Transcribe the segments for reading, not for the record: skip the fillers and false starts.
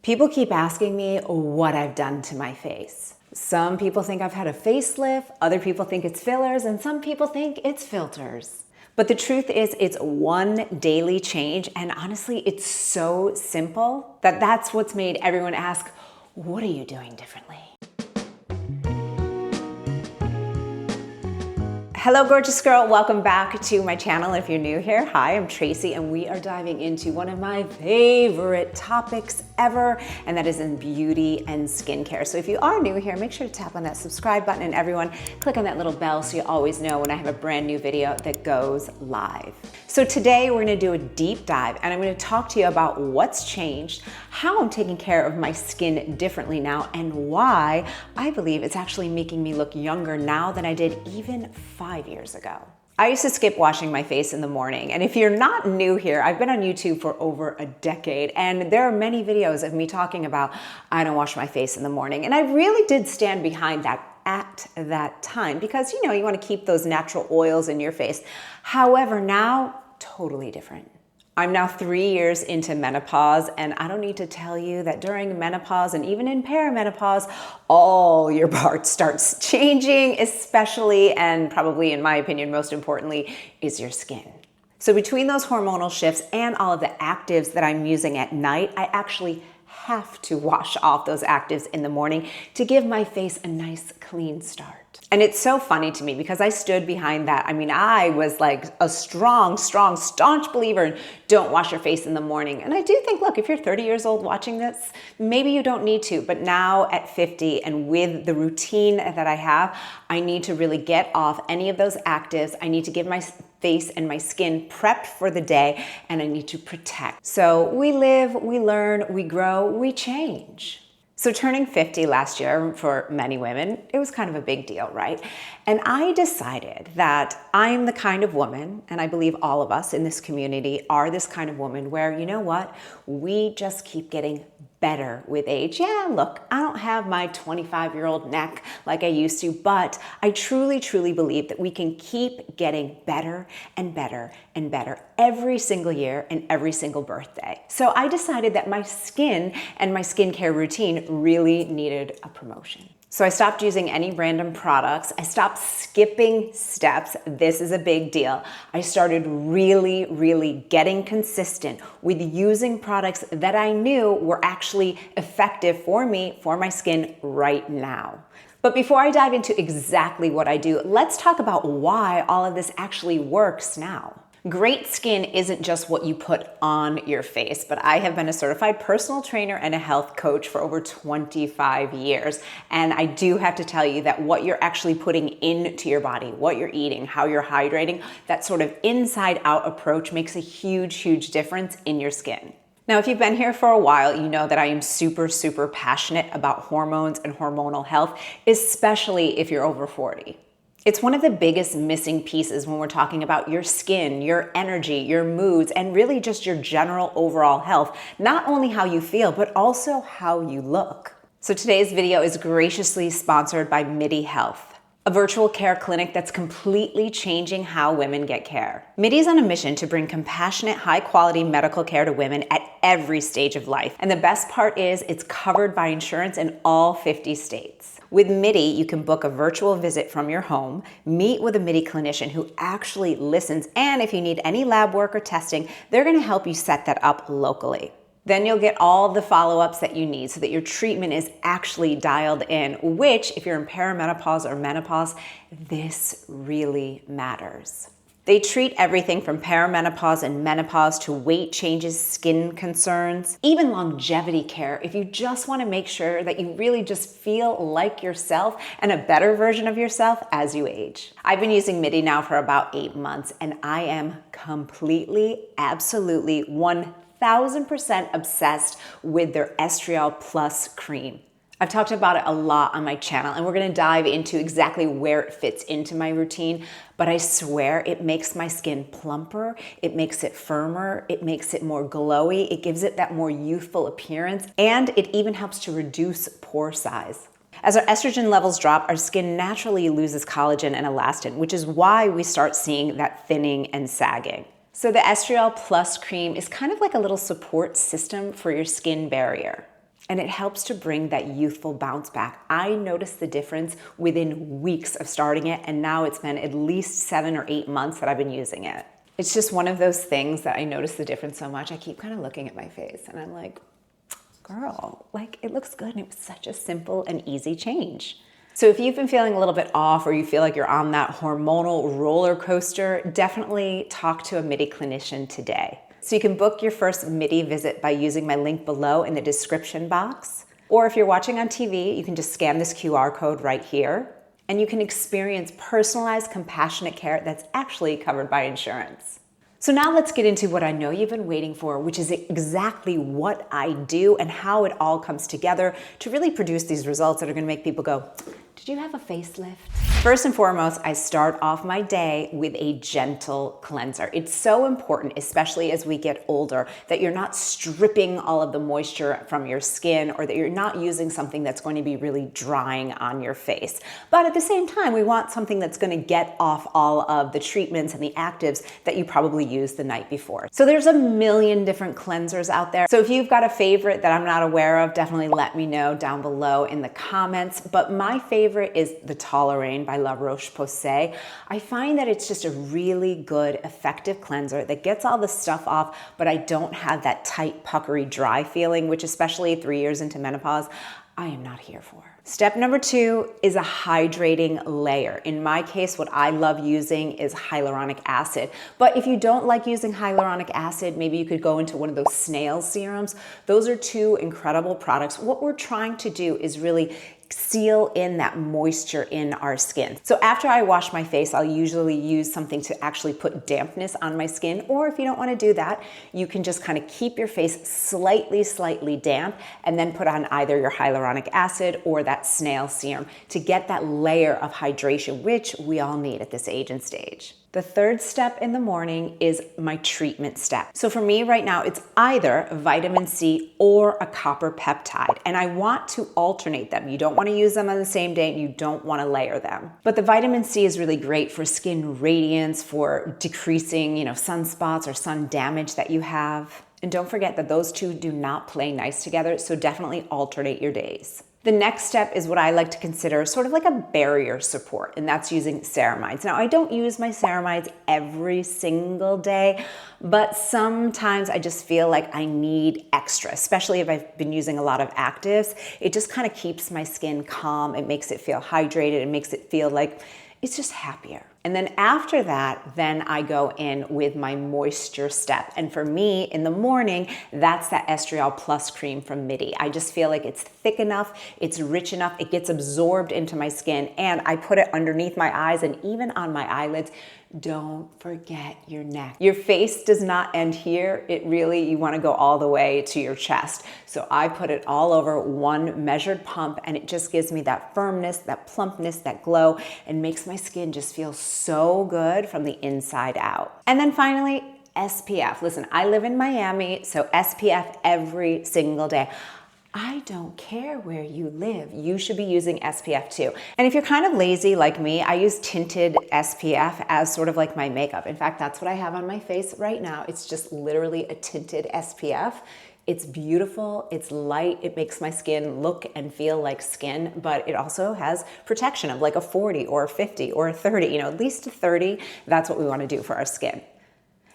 People keep asking me what I've done to my face. Some people think I've had a facelift, other people think it's fillers, and some people think it's filters. But the truth is, it's one daily change, and honestly, it's so simple that that's what's made everyone ask, what are you doing differently? Hello, gorgeous girl. Welcome back to my channel. If you're new here, hi, I'm Tracy, and we are diving into one of my favorite topics ever, and that is in beauty and skincare. So if you are new here, make sure to tap on that subscribe button, and everyone, click on that little bell so you always know when I have a brand new video that goes live. So today we're gonna do a deep dive, and I'm gonna talk to you about what's changed, how I'm taking care of my skin differently now, and why I believe it's actually making me look younger now than I did even 5 years ago. I used to skip washing my face in the morning, and if you're not new here, I've been on YouTube for over a decade, and there are many videos of me talking about I don't wash my face in the morning, and I really did stand behind that at that time because you want to keep those natural oils in your face. However, now, totally different. I'm now 3 years into menopause, and I don't need to tell you that during menopause and even in perimenopause, all your parts starts changing, especially, and probably in my opinion, most importantly, is your skin. So between those hormonal shifts and all of the actives that I'm using at night, I actually have to wash off those actives in the morning to give my face a nice clean start. And it's so funny to me because I stood behind that. I mean, I was like a strong, staunch believer in don't wash your face in the morning. And I do think, look, if you're 30 years old watching this, maybe you don't need to. But now at 50 and with the routine that I have, I need to really get off any of those actives. I need to give my face and my skin prepped for the day, and I need to protect. So we live, we learn, we grow, we change. So turning 50 last year for many women, it was kind of a big deal, right? And I decided that I'm the kind of woman, and I believe all of us in this community are this kind of woman where, you know what? We just keep getting better with age. Yeah, look, I don't have my 25-year-old neck like I used to, but I truly believe that we can keep getting better and better and better every single year and every single birthday. So I decided that my skin and my skincare routine really needed a promotion. So I stopped using any random products. I stopped skipping steps. This is a big deal. I started really getting consistent with using products that I knew were actually effective for me, for my skin right now. But before I dive into exactly what I do, let's talk about why all of this actually works now. Great skin isn't just what you put on your face, but I have been a certified personal trainer and a health coach for over 25 years. And I do have to tell you that what you're actually putting into your body, what you're eating, how you're hydrating, that sort of inside out approach makes a huge difference in your skin. Now, if you've been here for a while, you know that I am super passionate about hormones and hormonal health, especially if you're over 40. It's one of the biggest missing pieces when we're talking about your skin, your energy, your moods, and really just your general overall health. Not only how you feel, but also how you look. So today's video is graciously sponsored by Midi Health, a virtual care clinic that's completely changing how women get care. Midi is on a mission to bring compassionate, high-quality medical care to women at every stage of life. And the best part is it's covered by insurance in all 50 states. With Midi, you can book a virtual visit from your home, meet with a Midi clinician who actually listens, and if you need any lab work or testing, they're gonna help you set that up locally. Then you'll get all the follow-ups that you need so that your treatment is actually dialed in, which, if you're in perimenopause or menopause, this really matters. They treat everything from perimenopause and menopause to weight changes, skin concerns, even longevity care if you just want to make sure that you really just feel like yourself and a better version of yourself as you age. I've been using Midi now for about 8 months, and I am completely, absolutely, 1000% obsessed with their Estriol Plus cream. I've talked about it a lot on my channel, and we're gonna dive into exactly where it fits into my routine, but I swear it makes my skin plumper, it makes it firmer, it makes it more glowy, it gives it that more youthful appearance, and it even helps to reduce pore size. As our estrogen levels drop, our skin naturally loses collagen and elastin, which is why we start seeing that thinning and sagging. So the Estriol Plus cream is kind of like a little support system for your skin barrier. and it helps to bring that youthful bounce back. I noticed the difference within weeks of starting it, and now it's been at least 7 or 8 months that I've been using it. It's just one of those things that I notice the difference so much. I keep kind of looking at my face and I'm like, girl, like it looks good. And it was such a simple and easy change. So if you've been feeling a little bit off or you feel like you're on that hormonal roller coaster, definitely talk to a Midi clinician today. So you can book your first Midi visit by using my link below in the description box. Or if you're watching on TV, you can just scan this QR code right here and you can experience personalized, compassionate care that's actually covered by insurance. So now let's get into what I know you've been waiting for, which is exactly what I do and how it all comes together to really produce these results that are gonna make people go, did you have a facelift? First and foremost, I start off my day with a gentle cleanser. It's so important, especially as we get older, that you're not stripping all of the moisture from your skin or that you're not using something that's going to be really drying on your face. But at the same time, we want something that's going to get off all of the treatments and the actives that you probably used the night before. So there's a million different cleansers out there. So if you've got a favorite that I'm not aware of, definitely let me know down below in the comments. But my favorite is the Toleraine by La Roche-Posay. I find that it's just a really good, effective cleanser that gets all the stuff off, but I don't have that tight, puckery, dry feeling, which especially 3 years into menopause, I am not here for. Step number 2 is a hydrating layer. In my case, what I love using is hyaluronic acid. But if you don't like using hyaluronic acid, maybe you could go into one of those snail serums. Those are 2 incredible products. What we're trying to do is really seal in that moisture in our skin. So after I wash my face, I'll usually use something to actually put dampness on my skin. Or if you don't want to do that, you can just kind of keep your face slightly damp and then put on either your hyaluronic acid or that snail serum to get that layer of hydration, which we all need at this age and stage. The third step in the morning is my treatment step. So for me right now, it's either vitamin C or a copper peptide, and I want to alternate them. You don't want to use them on the same day, and you don't want to layer them. But the vitamin C is really great for skin radiance, for decreasing, sunspots or sun damage that you have. And don't forget that those 2 do not play nice together, so definitely alternate your days. The next step is what I like to consider sort of like a barrier support, and that's using ceramides. Now, I don't use my ceramides every single day, but sometimes I just feel like I need extra, especially if I've been using a lot of actives. It just kind of keeps my skin calm. It makes it feel hydrated. It makes it feel like it's just happier. And then after that, then I go in with my moisture step. And for me, in the morning, that's that Estriol Plus cream from Midi. I just feel like it's thick enough, it's rich enough, it gets absorbed into my skin, and I put it underneath my eyes and even on my eyelids. Don't forget your neck. Your face does not end here. You want to go all the way to your chest. So I put it all over one measured pump, and it just gives me that firmness, that plumpness, that glow, and makes my skin just feel so good from the inside out. And then finally, SPF. Listen, I live in Miami, so SPF every single day. I don't care where you live. You should be using SPF too. And if you're kind of lazy like me, I use tinted SPF as sort of like my makeup. In fact, that's what I have on my face right now. It's just literally a tinted SPF. It's beautiful, it's light, it makes my skin look and feel like skin, but it also has protection of like a 40 or a 50 or a 30, at least a 30. That's what we want to do for our skin.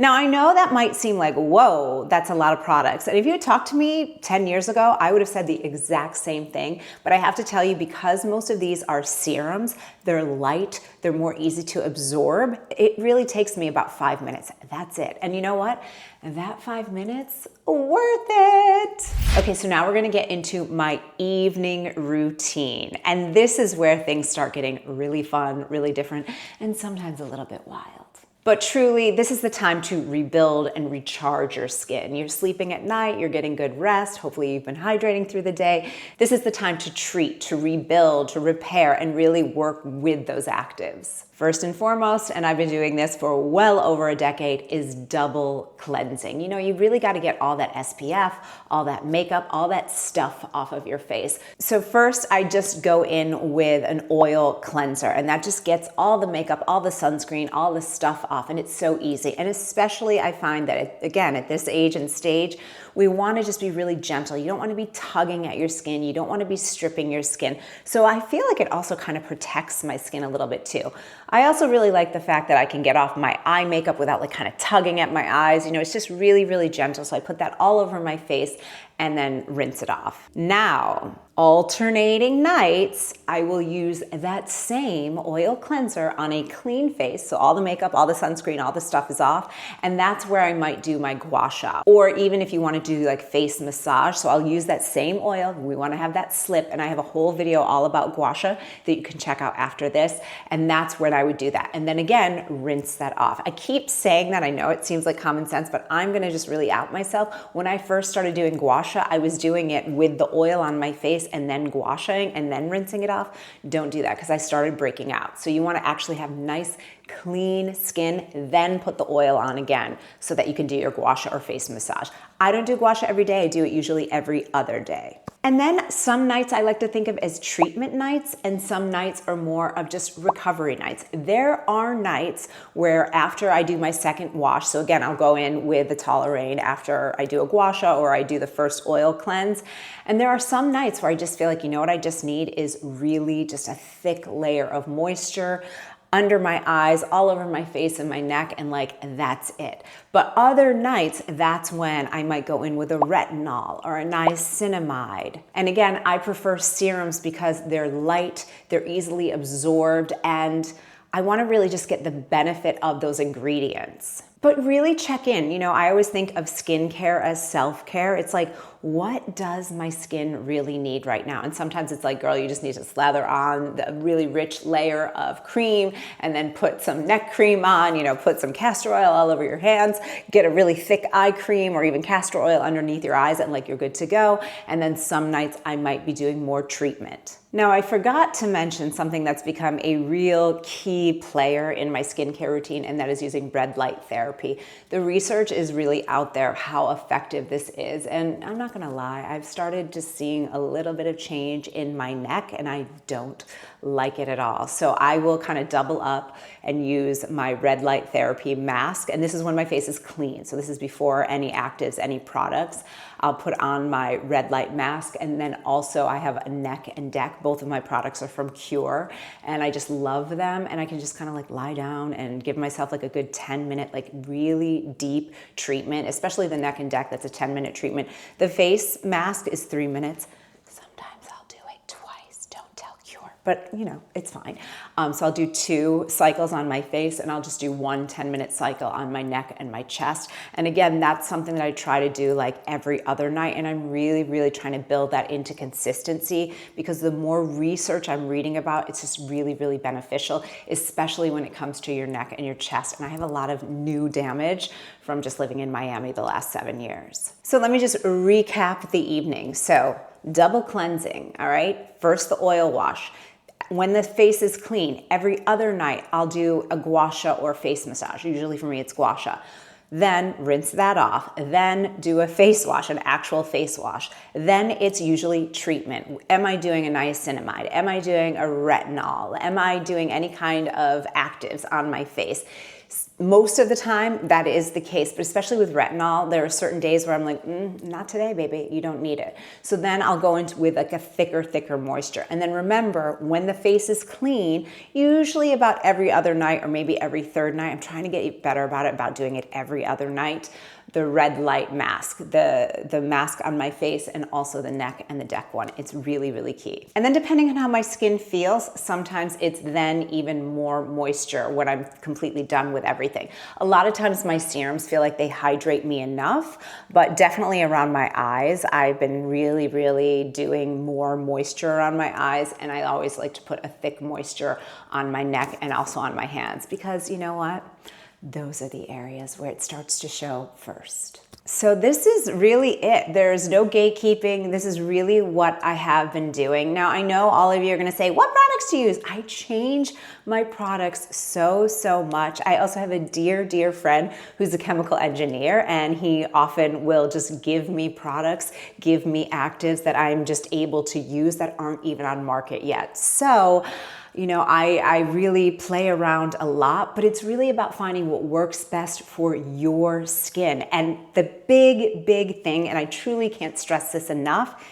Now, I know that might seem like, whoa, that's a lot of products. And if you had talked to me 10 years ago, I would have said the exact same thing. But I have to tell you, because most of these are serums, they're light, they're more easy to absorb. It really takes me about 5 minutes. That's it. And you know what? That 5 minutes, worth it. Okay, so now we're gonna get into my evening routine. And this is where things start getting really fun, really different, and sometimes a little bit wild. But truly, this is the time to rebuild and recharge your skin. You're sleeping at night, you're getting good rest, hopefully you've been hydrating through the day. This is the time to treat, to rebuild, to repair, and really work with those actives. First and foremost, and I've been doing this for well over a decade, is double cleansing. You really got to get all that SPF, all that makeup, all that stuff off of your face. So first, I just go in with an oil cleanser, and that just gets all the makeup, all the sunscreen, all the stuff off off, and it's so easy. And especially I find that, again, at this age and stage, we want to just be really gentle. You don't want to be tugging at your skin. You don't want to be stripping your skin. So I feel like it also kind of protects my skin a little bit too. I also really like the fact that I can get off my eye makeup without like kind of tugging at my eyes. You know, it's just really, really gentle. So I put that all over my face and then rinse it off. Now, alternating nights, I will use that same oil cleanser on a clean face. So all the makeup, all the sunscreen, all the stuff is off. And that's where I might do my gua sha. Or even if you want to do like face massage. So I'll use that same oil. We want to have that slip. And I have a whole video all about gua sha that you can check out after this. And that's when I would do that. And then again, rinse that off. I keep saying that. I know it seems like common sense, but I'm going to just really out myself. When I first started doing gua sha, I was doing it with the oil on my face and then gua shaing and then rinsing it off. Don't do that because I started breaking out. So you want to actually have nice, clean skin, then put the oil on again so that you can do your gua sha or face massage. I don't do gua sha every day. I do it usually every other day. And then some nights I like to think of as treatment nights, and some nights are more of just recovery nights. There are nights where after I do my second wash, so again, I'll go in with the Toleraine after I do a gua sha or I do the first oil cleanse. And there are some nights where I just feel like, you know what I just need is really just a thick layer of moisture under my eyes, all over my face and my neck, and like, that's it. But other nights, that's when I might go in with a retinol or a niacinamide. And again, I prefer serums because they're light, they're easily absorbed, and I wanna really just get the benefit of those ingredients. But really check in. You know, I always think of skincare as self-care. It's like, what does my skin really need right now? And sometimes it's like, girl, you just need to slather on the really rich layer of cream and then put some neck cream on, you know, put some castor oil all over your hands, get a really thick eye cream or even castor oil underneath your eyes and like you're good to go. And then some nights I might be doing more treatment. Now, I forgot to mention something that's become a real key player in my skincare routine, and that is using red light therapy. The research is really out there how effective this is, and I'm not gonna lie, I've started just seeing a little bit of change in my neck, and I don't like it at all. So I will kind of double up and use my red light therapy mask, and this is when my face is clean. So this is before any actives, any products. I'll put on my red light mask, and then also I have a neck and deck. Both of my products are from Cure, and I just love them, and I can just kind of like lie down and give myself like a good 10-minute, like really deep treatment, especially the neck and deck. That's a 10-minute treatment. The face mask is 3 minutes. Sometimes I'll do it twice. Don't tell Cure, but you know, it's fine. So I'll do 2 cycles on my face, and I'll just do 1 10-minute cycle on my neck and my chest. And again, that's something that I try to do like every other night, and I'm really, really trying to build that into consistency, because the more research I'm reading about, it's just really, really beneficial, especially when it comes to your neck and your chest. And I have a lot of new damage from just living in Miami the last 7 years. So let me just recap the evening. So double cleansing, all right? First, the oil wash. When the face is clean, every other night I'll do a gua sha or face massage. Usually for me it's gua sha. Then rinse that off. Then do a face wash, an actual face wash. Then it's usually treatment. Am I doing a niacinamide? Am I doing a retinol? Am I doing any kind of actives on my face? Most of the time that is the case, but especially with retinol, there are certain days where I'm like, not today, baby, you don't need it. So then I'll go into with like a thicker moisture. And then remember, when the face is clean, usually about every other night or maybe every third night, I'm trying to get better about it, about doing it every other night, the red light mask, the mask on my face, and also the neck and the deck one. It's really, really key. And then depending on how my skin feels, sometimes it's then even more moisture when I'm completely done with everything. A lot of times my serums feel like they hydrate me enough, but definitely around my eyes, I've been really, really doing more moisture around my eyes, and I always like to put a thick moisture on my neck and also on my hands, because you know what? Those are the areas where it starts to show first. So this is really it. There's no gatekeeping. This is really what I have been doing. Now, I know all of you are gonna say, what products to use? I change my products so much. I also have a dear friend who's a chemical engineer, and he often will just give me products, give me actives that I'm just able to use that aren't even on market yet. So I really play around a lot, but it's really about finding what works best for your skin. And the big thing, and I truly can't stress this enough,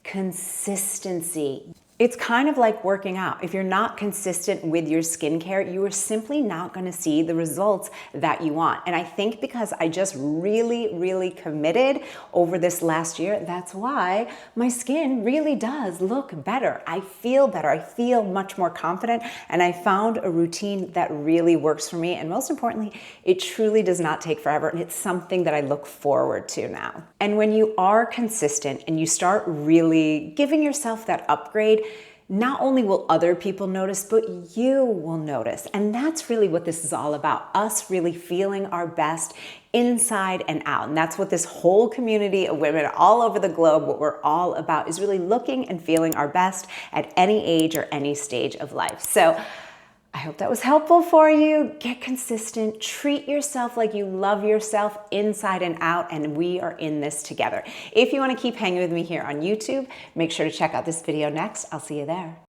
consistency. It's kind of like working out. If you're not consistent with your skincare, you are simply not going to see the results that you want. And I think because I just really committed over this last year, that's why my skin really does look better. I feel better. I feel much more confident. And I found a routine that really works for me. And most importantly, it truly does not take forever. And it's something that I look forward to now. And when you are consistent and you start really giving yourself that upgrade, not only will other people notice, but you will notice. And that's really what this is all about, us really feeling our best inside and out. And that's what this whole community of women all over the globe, what we're all about, is really looking and feeling our best at any age or any stage of life. So I hope that was helpful for you. Get consistent, treat yourself like you love yourself inside and out, and we are in this together. If you want to keep hanging with me here on YouTube, make sure to check out this video next. I'll see you there.